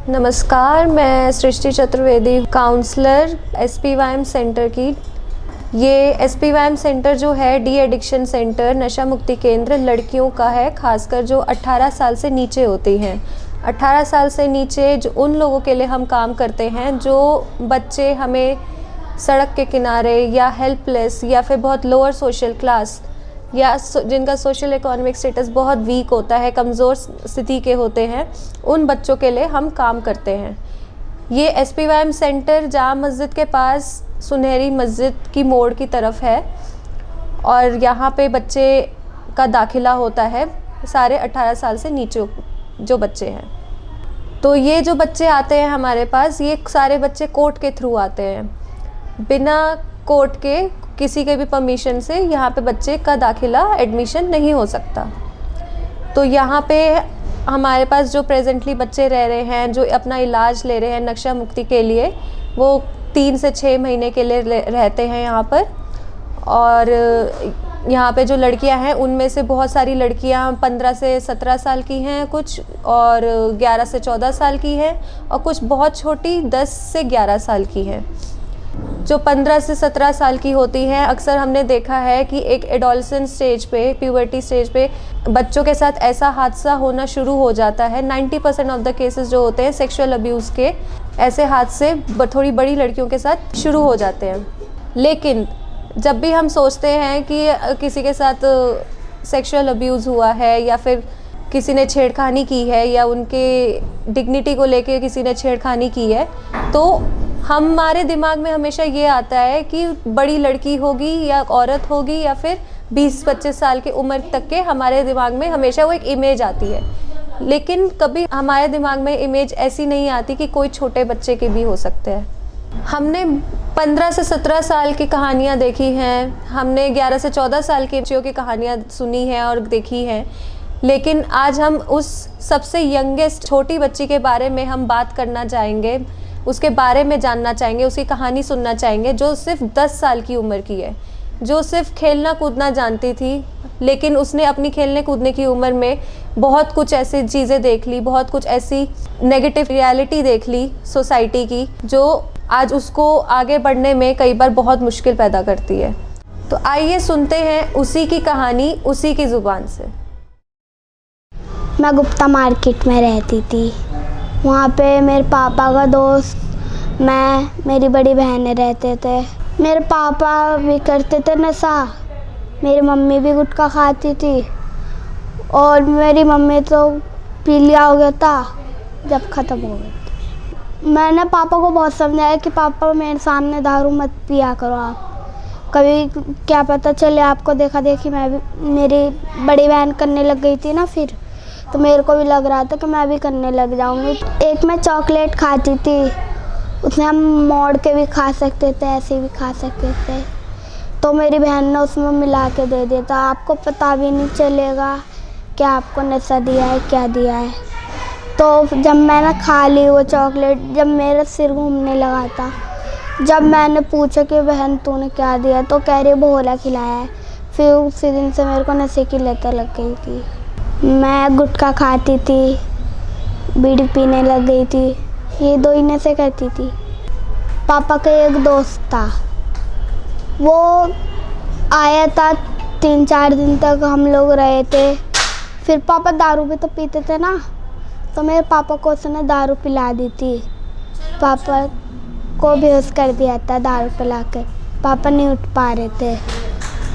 नमस्कार, मैं सृष्टि Chaturvedi, counsellor SPYM centre की। ये SPYM सेंटर जो है डी एडिक्शन सेंटर, नशा मुक्ति केंद्र लड़कियों का है, खासकर जो 18 साल से नीचे होती हैं। 18 साल से नीचे जो उन लोगों के लिए हम काम करते हैं जो बच्चे हमें सड़क के किनारे या हेल्पलेस या फिर बहुत लोअर सोशल क्लास या जिनका सोशल इकोनॉमिक स्टेटस बहुत वीक होता है, कमज़ोर स्थिति के होते हैं, उन बच्चों के लिए हम काम करते हैं। ये SPYM सेंटर जामा मस्जिद के पास सुनहरी मस्जिद की मोड़ की तरफ है और यहाँ पे बच्चे का दाखिला होता है सारे 18 साल से नीचे जो बच्चे हैं। तो ये जो बच्चे आते हैं हमारे पास, ये सारे बच्चे कोर्ट के थ्रू आते हैं। बिना कोर्ट के किसी के भी परमिशन से यहाँ पे बच्चे का दाखिला एडमिशन नहीं हो सकता। तो यहाँ पे हमारे पास जो प्रेजेंटली बच्चे रह रहे हैं, जो अपना इलाज ले रहे हैं नशा मुक्ति के लिए, वो 3 से 6 महीने के लिए रहते हैं यहाँ पर। और यहाँ पे जो लड़कियाँ हैं उनमें से बहुत सारी लड़कियाँ 15 से 17 साल की हैं कुछ, और 11 से 14 साल की हैं, और कुछ बहुत छोटी 10 से 11 साल की हैं। जो 15 से 17 साल की होती हैं, अक्सर हमने देखा है कि एक एडोलसेंट स्टेज पे, प्यूबर्टी स्टेज पे बच्चों के साथ ऐसा हादसा होना शुरू हो जाता है। 90% ऑफ द केसेस जो होते हैं सेक्सुअल अब्यूज़ के, ऐसे हादसे थोड़ी बड़ी लड़कियों के साथ शुरू हो जाते हैं। लेकिन जब भी हम सोचते हैं कि किसी के साथ सेक्सुअल अब्यूज़ हुआ है या फिर किसी ने छेड़खानी की है या उनके डिग्निटी को लेके किसी ने छेड़खानी की है, तो हमारे दिमाग में हमेशा ये आता है कि बड़ी लड़की होगी या औरत होगी या फिर 20-25 साल की उम्र तक के, हमारे दिमाग में हमेशा वो एक इमेज आती है। लेकिन कभी हमारे दिमाग में इमेज ऐसी नहीं आती कि कोई छोटे बच्चे के भी हो सकते हैं। हमने 15 से 17 साल की कहानियाँ देखी हैं, हमने 11 से 14 साल के बच्चियों की कहानियाँ सुनी हैं और देखी हैं, लेकिन आज हम उस सबसे यंगेस्ट छोटी बच्ची के बारे में हम बात करना चाहेंगे, उसके बारे में जानना चाहेंगे, उसकी कहानी सुनना चाहेंगे, जो सिर्फ 10 साल की उम्र की है, जो सिर्फ खेलना कूदना जानती थी, लेकिन उसने अपनी खेलने कूदने की उम्र में बहुत कुछ ऐसी चीज़ें देख ली, बहुत कुछ ऐसी नेगेटिव रियलिटी देख ली सोसाइटी की, जो आज उसको आगे बढ़ने में कई बार बहुत मुश्किल पैदा करती है। तो आइए सुनते हैं उसी की कहानी उसी की ज़ुबान से। मैं गुप्ता मार्केट में रहती थी। वहाँ पे मेरे पापा का दोस्त, मैं, मेरी बड़ी बहनें रहते थे। मेरे पापा भी करते थे नशा, मेरी मम्मी भी गुटखा खाती थी, और मेरी मम्मी तो पीलिया हो गया था जब ख़त्म हो गई थी। मैंने पापा को बहुत समझाया कि पापा मेरे सामने दारू मत पिया करो आप, कभी क्या पता चले आपको देखा देखी मैं भी, मेरी बड़ी बहन करने लग गई थी ना, फिर तो मेरे को भी लग रहा था कि मैं भी करने लग जाऊंगी। एक मैं चॉकलेट खाती थी, उसमें हम मोड़ के भी खा सकते थे, ऐसे भी खा सकते थे, तो मेरी बहन ने उसमें मिला के दे दिया था, आपको पता भी नहीं चलेगा कि आपको नशा दिया है क्या दिया है। तो जब मैंने खा ली वो चॉकलेट, जब मेरा सिर घूमने लगा था, जब मैंने पूछा कि बहन तूने क्या दिया, तो कह रही भोला खिलाया है। फिर उसी दिन से मेरे को नशे की लत लग गई थी। मैं गुटखा खाती थी, बीड़ी पीने लग गई थी, ये 2 ही नशे करती थी। पापा का एक दोस्त था, वो आया था, 3-4 दिन तक हम लोग रहे थे। फिर पापा दारू भी तो पीते थे ना, तो मेरे पापा को उसने दारू पिला दी थी। पापा को बेहोश कर दिया था दारू पिला कर, पापा नहीं उठ पा रहे थे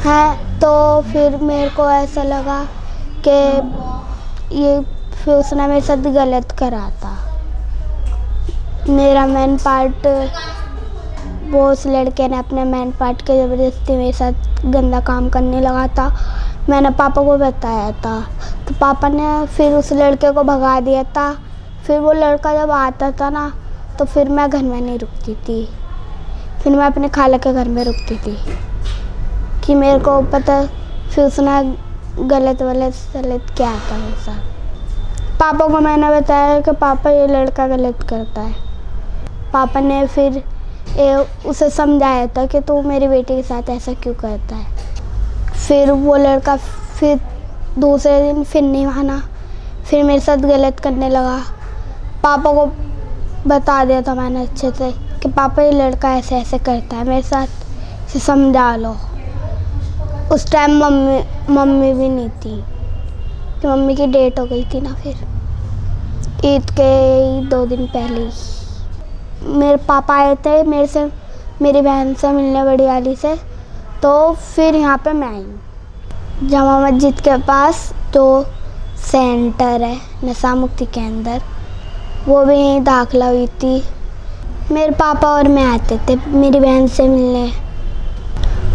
हैं। तो फिर मेरे को ऐसा लगा कि ये, फिर उसने मेरे साथ गलत करा था। मेरा मैन पार्ट, वो उस लड़के ने अपने मैन पार्ट के ज़बरदस्ती मेरे साथ गंदा काम करने लगा था। मैंने पापा को बताया था, तो पापा ने फिर उस लड़के को भगा दिया था। फिर वो लड़का जब आता था ना, तो फिर मैं घर में नहीं रुकती थी, फिर मैं अपने खाला के घर में रुकती थी कि मेरे को पता, फिर उसने गलत क्या था मेरे साथ। पापा को मैंने बताया कि पापा ये लड़का गलत करता है। पापा ने फिर उसे समझाया था कि तू मेरी बेटी के साथ ऐसा क्यों करता है। फिर वो लड़का फिर दूसरे दिन फिर नहीं माना, फिर मेरे साथ गलत करने लगा। पापा को बता दिया था मैंने अच्छे से कि पापा ये लड़का ऐसे ऐसे करता है मेरे साथ, इसे समझा लो। उस टाइम मम्मी भी नहीं थी कि मम्मी की डेट हो गई थी ना, फिर ईद के 2 दिन पहले ही मेरे पापा आए थे मेरी बहन से मिलने, बड़ी वाली से। तो फिर यहाँ पे मैं आई जामा मस्जिद के पास, जो सेंटर है नशा मुक्ति के अंदर, वो भी यहीं दाखिला हुई थी। मेरे पापा और मैं आते थे मेरी बहन से मिलने।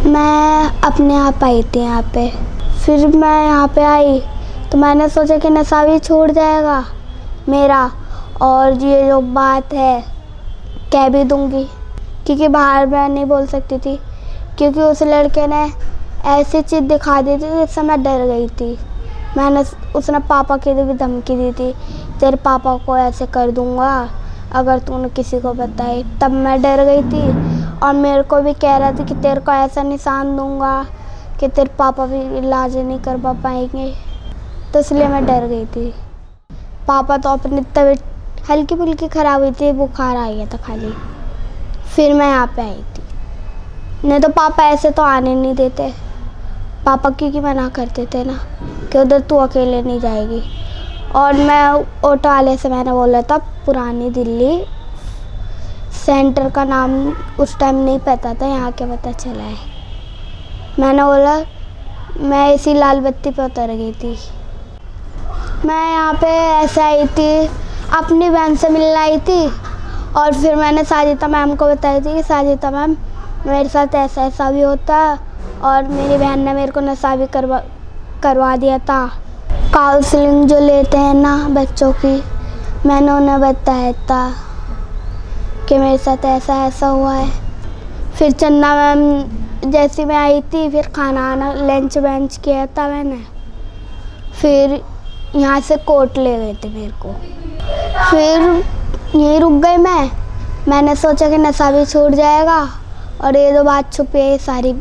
मैं अपने आप आई थी यहाँ पे। फिर मैं यहाँ पे आई तो मैंने सोचा कि नशा भी छूट जाएगा मेरा, और ये जो बात है कह भी दूँगी, क्योंकि बाहर मैं नहीं बोल सकती थी, क्योंकि उस लड़के ने ऐसी चीज़ दिखा दी थी जिससे मैं डर गई थी। उसने पापा की भी धमकी दी थी, तेरे पापा को ऐसे कर दूँगा अगर तूने किसी को बताई। तब मैं डर गई थी, और मेरे को भी कह रहा था कि तेरे को ऐसा निशान दूँगा कि तेरे पापा भी इलाज नहीं करवा पाएंगे। तो इसलिए मैं डर गई थी। पापा तो अपनी तबीयत हल्की फुल्की ख़राब हुई थी, बुखार आ गया था खाली। फिर मैं यहाँ पे आई थी, नहीं तो पापा ऐसे तो आने नहीं देते। पापा क्योंकि मना करते थे ना कि उधर तू अकेले नहीं जाएगी। और मैं ऑटो वाले से मैंने बोला था पुरानी दिल्ली, सेंटर का नाम उस टाइम नहीं पता था, यहाँ के पता चला है। मैंने बोला मैं इसी लाल बत्ती पे उतर गई थी। मैं यहाँ पे ऐसे आई थी, अपनी बहन से मिलने आई थी, और फिर मैंने साजिदा मैम को बताई थी कि साजिदा मैम मेरे साथ ऐसा ऐसा भी होता है, और मेरी बहन ने मेरे को नशा भी करवा दिया था। काउंसलिंग जो लेते हैं ना बच्चों की, मैंने उन्हें बताया था कि मेरे साथ ऐसा ऐसा हुआ है। फिर चन्ना मैम जैसी मैं आई थी, फिर खाना आना लंच बेंच किया था मैंने। फिर यहाँ से कोर्ट ले गए थे मेरे को। फिर यहीं रुक गई मैंने सोचा कि नशा भी छूट जाएगा, और ये जो बात छुपी है सारी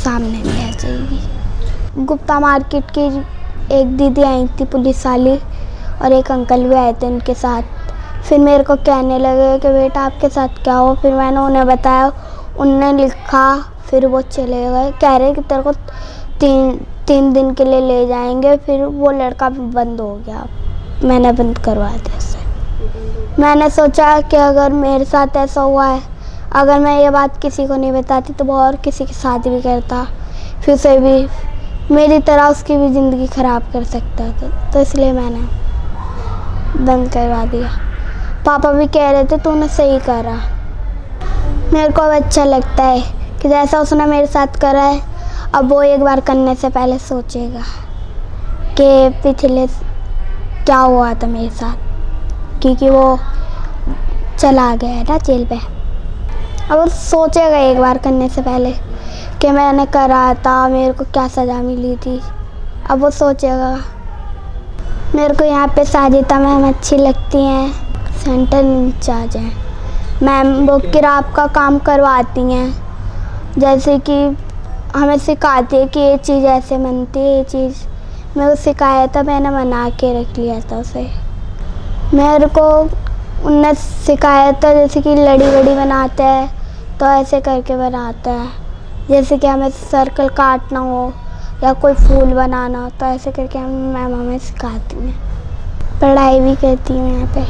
सामने भी आ जाएगी। गुप्ता मार्केट की एक दीदी आई थी पुलिस वाली, और एक अंकल भी आए थे उनके साथ। फिर मेरे को कहने लगे कि बेटा आपके साथ क्या हो। फिर मैंने उन्हें बताया, उनने लिखा। फिर वो चले गए, कह रहे कि तेरे को 3 दिन के लिए ले जाएंगे। फिर वो लड़का बंद हो गया, मैंने बंद करवा दिया उसे। मैंने सोचा कि अगर मेरे साथ ऐसा हुआ है, अगर मैं ये बात किसी को नहीं बताती तो वो और किसी के साथ भी करता, फिर उसे भी मेरी तरह उसकी भी ज़िंदगी ख़राब कर सकता था। तो इसलिए मैंने बंद करवा दिया। पापा भी कह रहे थे तूने सही करा। मेरे को अच्छा लगता है कि जैसा उसने मेरे साथ करा है, अब वो एक बार करने से पहले सोचेगा कि पिछले क्या हुआ था मेरे साथ, क्योंकि वो चला गया है ना जेल पे। अब वो सोचेगा एक बार करने से पहले कि मैंने करा था, मेरे को क्या सज़ा मिली थी। अब वो सोचेगा। मेरे को यहाँ पे साजिदा मैम अच्छी लगती हैं, सेंटर इंचार्ज हैं मैम। वो किराप का काम करवाती हैं, जैसे कि हमें सिखाती है कि ये चीज़ ऐसे बनती है। ये चीज़ मेरे को सिखाया था, मैंने बना के रख लिया था उसे। मेरे को उनने सिखाया था जैसे कि लड़ी वड़ी बनाते हैं तो ऐसे करके बनाता है, जैसे कि हमें सर्कल काटना हो या कोई फूल बनाना हो तो ऐसे करके मैम हमें सिखाती हैं। पढ़ाई भी करती हूँ यहाँ पे।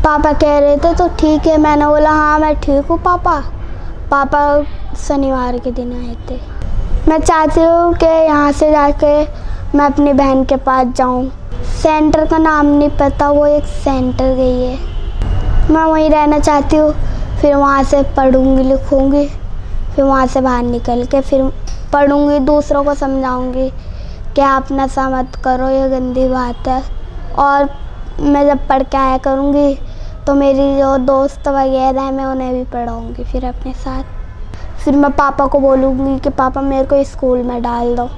पापा कह रहे थे तो ठीक है, मैंने बोला हाँ मैं ठीक हूँ पापा। पापा शनिवार के दिन आए थे। मैं चाहती हूँ कि यहाँ से जाके मैं अपनी बहन के पास जाऊँ। सेंटर का नाम नहीं पता, वो एक सेंटर गई है, मैं वहीं रहना चाहती हूँ। फिर वहाँ से पढ़ूँगी लिखूँगी, फिर वहाँ से बाहर निकल के फिर पढ़ूँगी, दूसरों को समझाऊँगी कि आप नशा मत करो, ये गंदी बात है। और मैं जब पढ़ के आया करूँगी तो मेरी जो दोस्त वगैरह हैं मैं उन्हें भी पढ़ाऊँगी फिर अपने साथ। फिर मैं पापा को बोलूँगी कि पापा मेरे को स्कूल में डाल दो।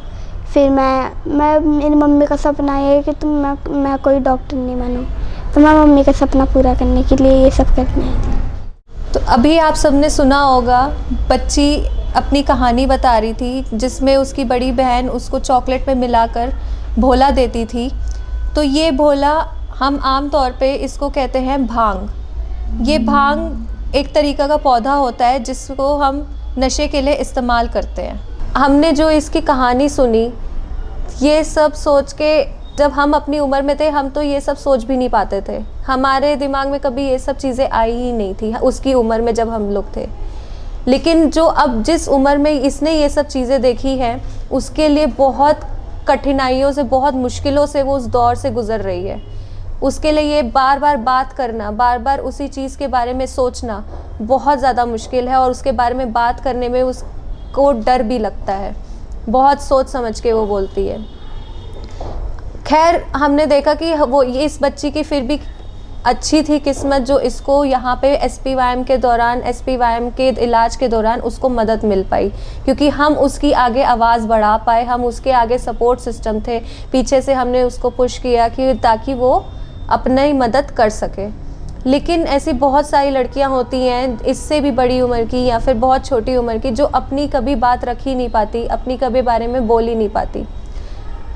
फिर मेरी मम्मी का सपना ये है कि मैं कोई डॉक्टर नहीं बनूँ, तो मैं मम्मी का सपना पूरा करने के लिए ये सब करना है। तो अभी आप सबने सुना होगा, बच्ची अपनी कहानी बता रही थी जिसमें उसकी बड़ी बहन उसको चॉकलेट में मिलाकर भोला देती थी। तो ये भोला हम आम तौर पे इसको कहते हैं भांग। ये भांग एक तरीका का पौधा होता है जिसको हम नशे के लिए इस्तेमाल करते हैं। हमने जो इसकी कहानी सुनी, ये सब सोच के जब हम अपनी उम्र में थे हम तो ये सब सोच भी नहीं पाते थे। हमारे दिमाग में कभी ये सब चीज़ें आई ही नहीं थी उसकी उम्र में जब हम लोग थे। लेकिन जो अब जिस उम्र में इसने ये सब चीज़ें देखी हैं उसके लिए बहुत कठिनाइयों से, बहुत मुश्किलों से वो उस दौर से गुज़र रही है। उसके लिए ये बार बार बात करना, बार बार उसी चीज़ के बारे में सोचना बहुत ज़्यादा मुश्किल है और उसके बारे में बात करने में उसको डर भी लगता है। बहुत सोच समझ के वो बोलती है। खैर हमने देखा कि वो ये इस बच्ची की फिर भी अच्छी थी किस्मत जो इसको यहाँ पे एसपीवाईएम के इलाज के दौरान उसको मदद मिल पाई, क्योंकि हम उसकी आगे आवाज़ बढ़ा पाए, हम उसके आगे सपोर्ट सिस्टम थे, पीछे से हमने उसको पुश किया कि ताकि वो अपना ही मदद कर सके। लेकिन ऐसी बहुत सारी लड़कियां होती हैं इससे भी बड़ी उम्र की या फिर बहुत छोटी उम्र की जो अपनी कभी बात रख ही नहीं पाती, अपनी कभी बारे में बोल ही नहीं पाती।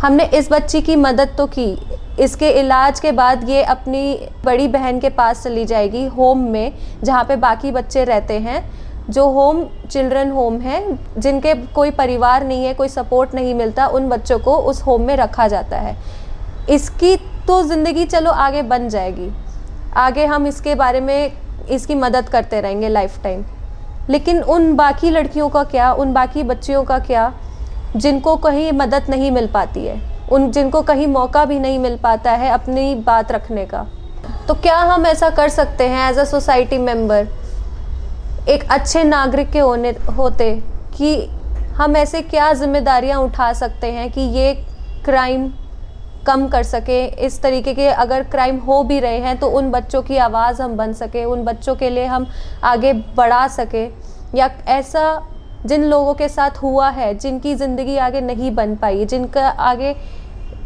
हमने इस बच्ची की मदद तो की। इसके इलाज के बाद ये अपनी बड़ी बहन के पास चली जाएगी होम में, जहाँ पे बाकी बच्चे रहते हैं, जो होम चिल्ड्रन होम है, जिनके कोई परिवार नहीं है, कोई सपोर्ट नहीं मिलता, उन बच्चों को उस होम में रखा जाता है। इसकी तो ज़िंदगी चलो आगे बन जाएगी, आगे हम इसके बारे में इसकी मदद करते रहेंगे लाइफ टाइम। लेकिन उन बाकी लड़कियों का क्या, उन बाकी बच्चियों का क्या जिनको कहीं मदद नहीं मिल पाती है, जिनको कहीं मौका भी नहीं मिल पाता है अपनी बात रखने का। तो क्या हम ऐसा कर सकते हैं एज अ सोसाइटी मेंबर, एक अच्छे नागरिक के होते कि हम ऐसे क्या जिम्मेदारियां उठा सकते हैं कि ये क्राइम कम कर सके। इस तरीके के अगर क्राइम हो भी रहे हैं तो उन बच्चों की आवाज़ हम बन सके, उन बच्चों के लिए हम आगे बढ़ा सके। या ऐसा जिन लोगों के साथ हुआ है, जिनकी ज़िंदगी आगे नहीं बन पाई, जिनका आगे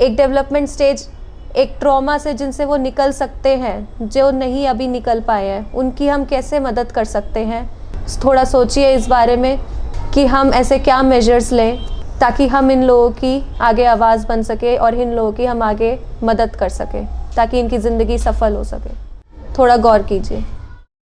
एक डेवलपमेंट स्टेज, एक ट्रॉमा से जिनसे वो निकल सकते हैं, जो नहीं अभी निकल पाए हैं, उनकी हम कैसे मदद कर सकते हैं। थोड़ा सोचिए इस बारे में कि हम ऐसे क्या मेजर्स लें ताकि हम इन लोगों की आगे आवाज़ बन सके और इन लोगों की हम आगे मदद कर सकें ताकि इनकी ज़िंदगी सफल हो सके। थोड़ा गौर कीजिए।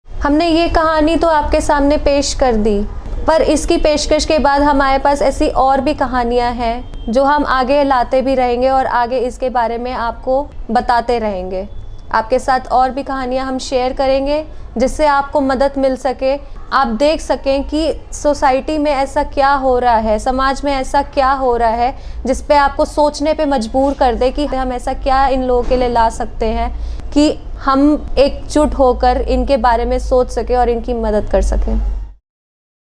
हमने ये कहानी तो आपके सामने पेश कर दी, पर इसकी पेशकश के बाद हमारे पास ऐसी और भी कहानियाँ हैं जो हम आगे लाते भी रहेंगे और आगे इसके बारे में आपको बताते रहेंगे। आपके साथ और भी कहानियाँ हम शेयर करेंगे जिससे आपको मदद मिल सके, आप देख सकें कि सोसाइटी में ऐसा क्या हो रहा है, समाज में ऐसा क्या हो रहा है जिस पे आपको सोचने पे मजबूर कर दे कि हम ऐसा क्या इन लोगों के लिए ला सकते हैं कि हम एकजुट होकर इनके बारे में सोच सकें और इनकी मदद कर सकें।